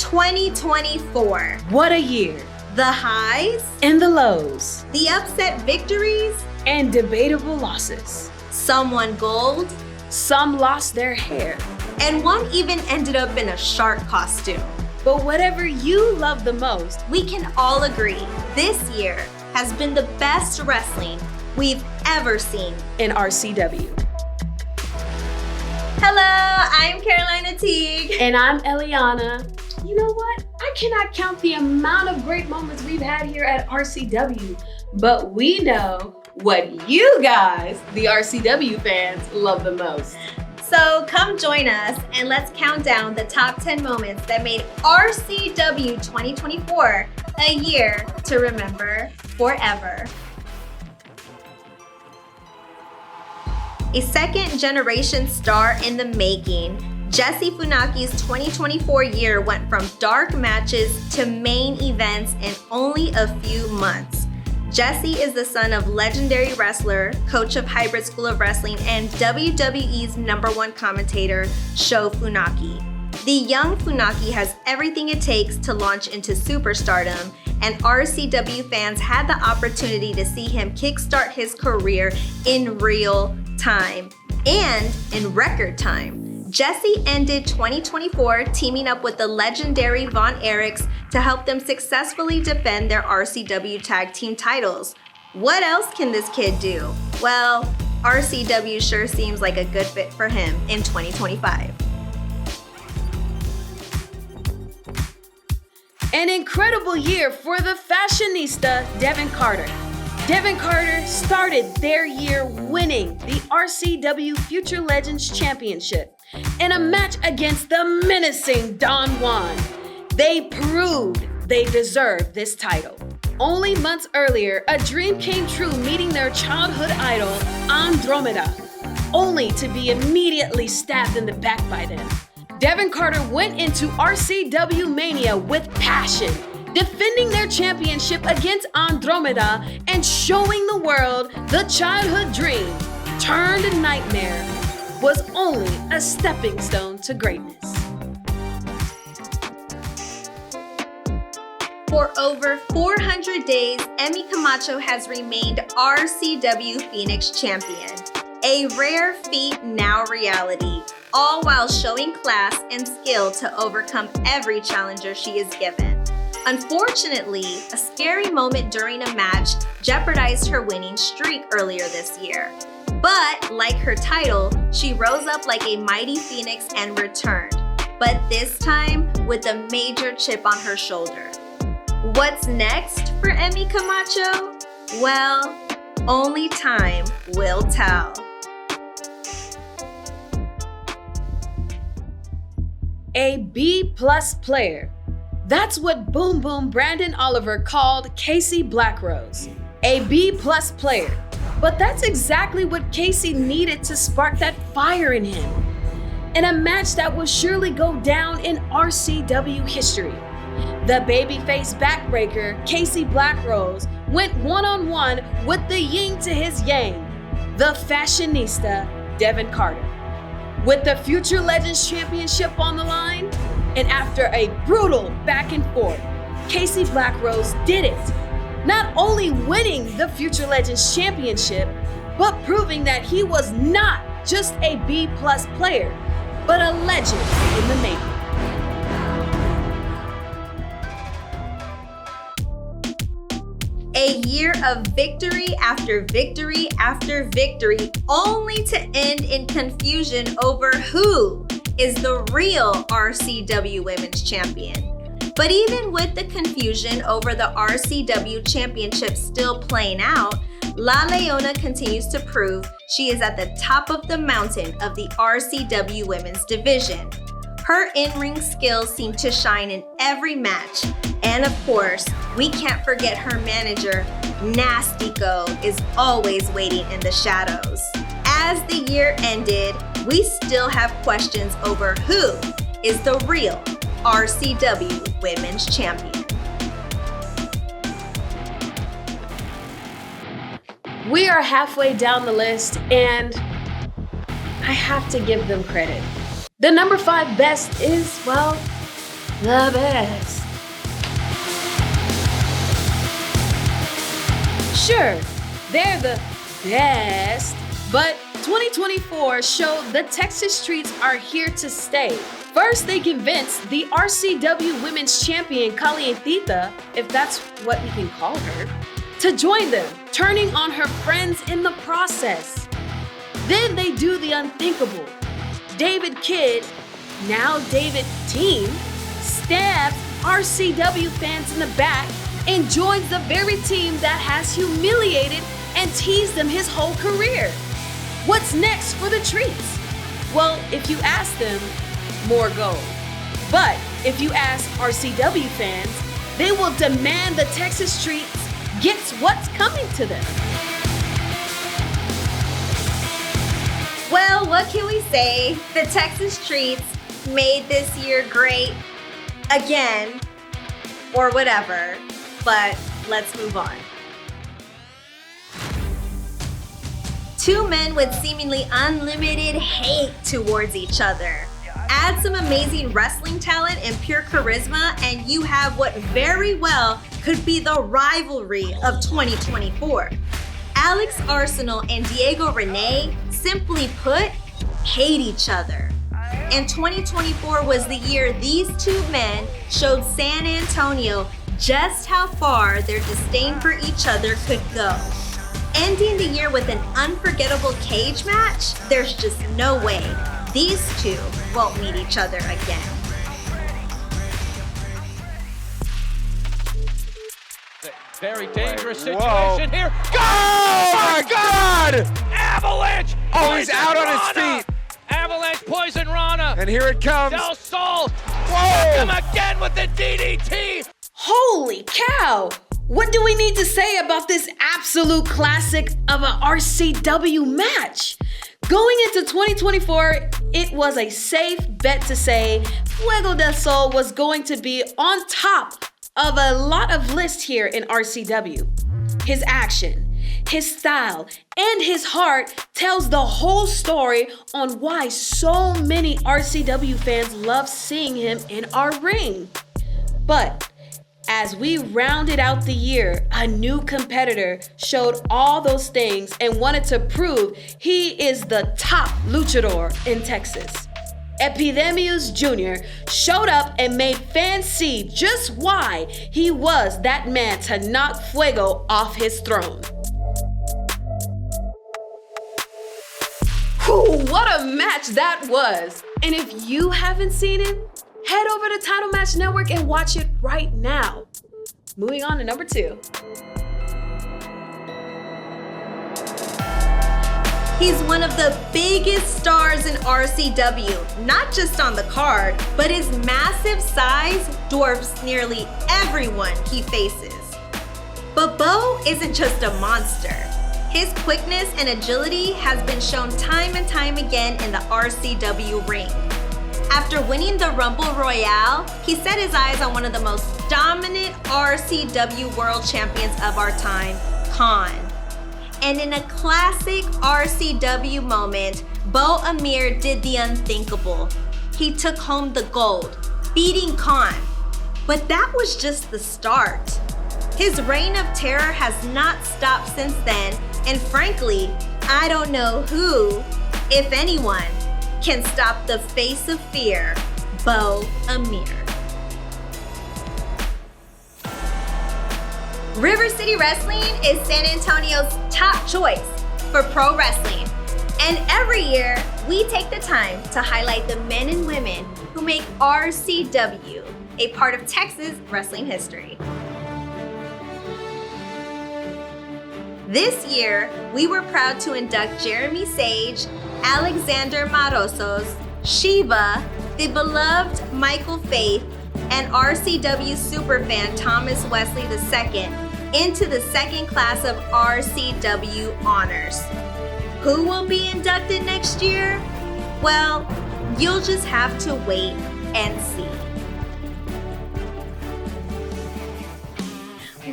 2024. What a year. The highs And the lows. the upset victories, And debatable losses. some won gold, Some lost their hair. and one even ended up in a shark costume. But whatever you love the most, We can all agree this year has been the best wrestling we've ever seen. in RCW. Hello, I'm Carolina Teague. And I'm Elianna. You know what? I cannot count the amount of great moments we've had here at RCW, but we know what you guys, the RCW fans, love the most. So come join us and let's count down the top 10 moments that made RCW 2024 a year to remember forever. A second generation star in the making, Jessie Funaki's 2024 year went from dark matches to main events in only a few months. Jessie is the son of legendary wrestler, coach of Hybrid School of Wrestling, and WWE's #1 commentator, Sho Funaki. The young Funaki has everything it takes to launch into superstardom, and RCW fans had the opportunity to see him kickstart his career in real time and in record time. Jessie ended 2024 teaming up with the legendary Von Erichs to help them successfully defend their RCW tag team titles. What else can this kid do? Well, RCW sure seems like a good fit for him in 2025. An incredible year for the fashionista Devin Carter. Devin Carter started their year winning the RCW Future Legends Championship in a match against the menacing Don Juan. They proved they deserved this title. Only months earlier, a dream came true meeting their childhood idol, Andromeda, only to be immediately stabbed in the back by them. Devin Carter went into RCW Mania with passion, defending their championship against Andromeda and showing the world the childhood dream turned nightmare was only a stepping stone to greatness. For over 400 days, Emmy Camacho has remained RCW Phoenix champion, a rare feat now reality, all while showing class and skill to overcome every challenger she is given. Unfortunately, a scary moment during a match jeopardized her winning streak earlier this year. But like her title, she rose up like a mighty phoenix and returned, but this time with a major chip on her shoulder. What's next for Emmy Camacho? Well, only time will tell. A B+ player. That's what Boom Boom Brandon Oliver called Casey Blackrose, a B+ player. But that's exactly what Casey needed to spark that fire in him. In a match that will surely go down in RCW history. The babyface backbreaker, Casey Blackrose, went one-on-one with the yin to his yang, the fashionista, Devin Carter. With the Future Legends Championship on the line, and after a brutal back and forth, Casey Blackrose did it. Not only winning the Future Legends Championship, but proving that he was not just a B+ player, but a legend in the making. A year of victory after victory after victory, only to end in confusion over who is the real RCW Women's Champion. But even with the confusion over the RCW Championship still playing out, La Leona continues to prove she is at the top of the mountain of the RCW Women's Division. Her in-ring skills seem to shine in every match. And of course, we can't forget her manager, Nastico, is always waiting in the shadows. As the year ended, we still have questions over who is the real RCW Women's Champion. We are halfway down the list, and I have to give them credit. The number 5 best is, well, the best. Sure, they're the best, but 2024 showed the Texas streets are here to stay. First, they convinced the RCW Women's Champion, Calientita, if that's what we can call her, to join them, turning on her friends in the process. Then they do the unthinkable. David Kidd, now David Team, stabs RCW fans in the back and joins the very team that has humiliated and teased him his whole career. What's next for the treats? Well, if you ask them, more gold. But if you ask RCW fans, they will demand the Texas streets gets what's coming to them. Well, what can we say? The Texas streets made this year great again, or whatever, but let's move on. Two men with seemingly unlimited hate towards each other. Add some amazing wrestling talent and pure charisma, and you have what very well could be the rivalry of 2024. Alex Arsenal and Diego Rene, simply put, hate each other. And 2024 was the year these two men showed San Antonio just how far their disdain for each other could go. Ending the year with an unforgettable cage match, there's just no way these two won't meet each other again. Very dangerous situation here. Go! Oh my God! Avalanche! Oh, he's out on his Rana! feet. Avalanche poison Rana. And here it comes. Del Sol. Whoa! Him again with the DDT. Holy cow! What do we need to say about this absolute classic of an RCW match? Going into 2024, it was a safe bet to say Fuego del Sol was going to be on top of a lot of lists here in RCW. His action, his style, and his heart tells the whole story on why so many RCW fans love seeing him in our ring. But as we rounded out the year, a new competitor showed all those things and wanted to prove he is the top luchador in Texas. Epidemius Jr. showed up and made fans see just why he was that man to knock Fuego off his throne. Whew, what a match that was! And if you haven't seen it, head over to Title Match Network and watch it right now. Moving on to number 2. He's one of the biggest stars in RCW, not just on the card, but his massive size dwarfs nearly everyone he faces. But Bo isn't just a monster. His quickness and agility has been shown time and time again in the RCW ring. After winning the Rumble Royale, he set his eyes on one of the most dominant RCW world champions of our time, Khan. And in a classic RCW moment, Bo Amir did the unthinkable. He took home the gold, beating Khan. But that was just the start. His reign of terror has not stopped since then, and frankly, I don't know who, if anyone, can stop the face of fear, Bo Amir. River City Wrestling is San Antonio's top choice for pro wrestling. And every year, we take the time to highlight the men and women who make RCW a part of Texas wrestling history. This year, we were proud to induct Jeremy Sage, Alexander Marosos, Shiva, the beloved Michael Faith, and RCW superfan Thomas Wesley II into the second class of RCW honors. Who will be inducted next year? Well, you'll just have to wait and see.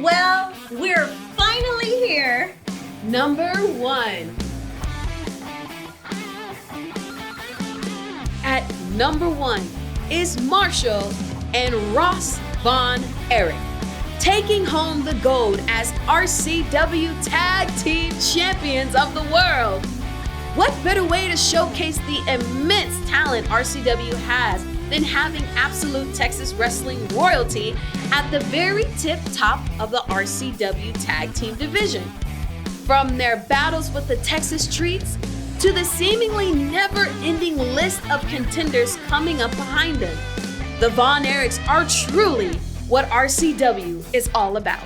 Well, we're finally here. Number 1. At number 1 is Marshall and Ross Von Erich, taking home the gold as RCW Tag Team Champions of the World. What better way to showcase the immense talent RCW has than having absolute Texas wrestling royalty at the very tip top of the RCW Tag Team division? From their battles with the Texas Treats to the seemingly never-ending list of contenders coming up behind them, the Von Erichs are truly what RCW is all about.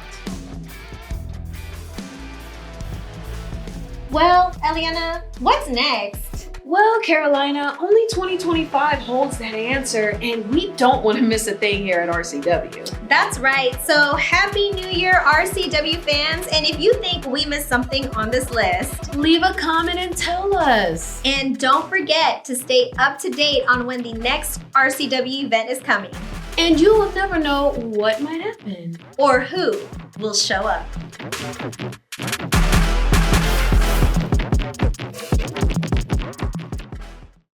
Well, Elianna, what's next? Well, Carolina, only 2025 holds that answer, and we don't want to miss a thing here at RCW. That's right. So happy New Year, RCW fans. And if you think we missed something on this list, Leave a comment and tell us. and don't forget to stay up to date on when the next RCW event is coming And you will never know what might happen. or who will show up.